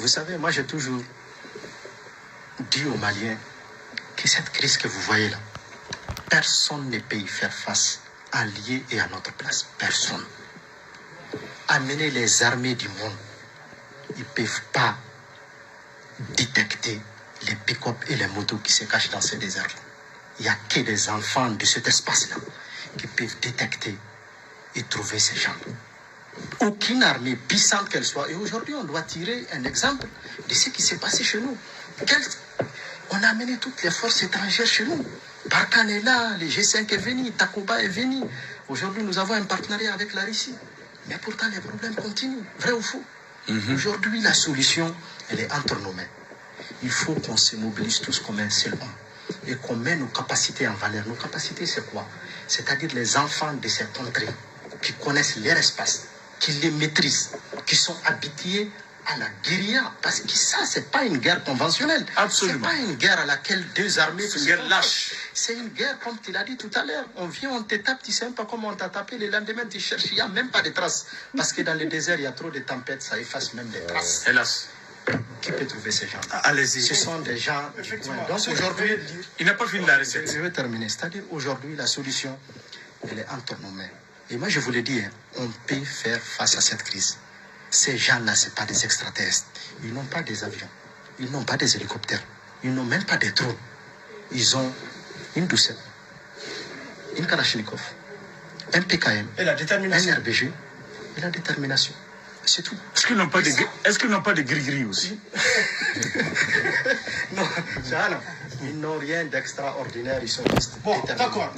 Vous savez, moi j'ai toujours dit aux Maliens que cette crise que vous voyez là, personne ne peut y faire face, alliés et à notre place. Personne. Amener les armées du monde, ils ne peuvent pas détecter les pick-up et les motos qui se cachent dans ces déserts. Il n'y a que des enfants de cet espace-là qui peuvent détecter et trouver ces gens. Aucune armée, puissante qu'elle soit. Et aujourd'hui, on doit tirer un exemple de ce qui s'est passé chez nous. On a amené toutes les forces étrangères chez nous. Barkhane est là, le G5 est venu, Takuba est venu. Aujourd'hui, nous avons un partenariat avec la Russie. Mais pourtant, les problèmes continuent. Vrai ou faux? Aujourd'hui, la solution, elle est entre nos mains. Il faut qu'on se mobilise tous comme un seul homme et qu'on met nos capacités en valeur. Nos capacités, c'est quoi? C'est-à-dire les enfants de ces contrées qui connaissent leur espace, qui les maîtrisent, qui sont habitués à la guérilla. Parce que ça, c'est pas une guerre conventionnelle. Absolument. C'est pas une guerre à laquelle deux armées... C'est une guerre lâche. C'est une guerre, comme tu l'as dit tout à l'heure. On vient, on te tape, tu sais même pas comment on t'a tapé. Le lendemain, tu cherches, il n'y a même pas de traces. Parce que dans le désert, il y a trop de tempêtes, ça efface même les traces. Hélas. Qui peut trouver ces gens? Allez-y. Ce sont des gens... Ouais. Donc aujourd'hui... Il n'a pas fini la recette. Je vais terminer. C'est-à-dire aujourd'hui, la solution, elle est entre nos mains. Et moi, je vous le dis, on peut faire face à cette crise. Ces gens-là, ce n'est pas des extraterrestres. Ils n'ont pas des avions. Ils n'ont pas des hélicoptères. Ils n'ont même pas des drones. Ils ont une doucette, une Kalachnikov, un PKM, et la détermination. un RBG et la détermination. C'est tout. Est-ce qu'ils n'ont pas de gris-gris aussi? Non, ils n'ont rien d'extraordinaire. Ils sont juste Bon, déterminés. d'accord.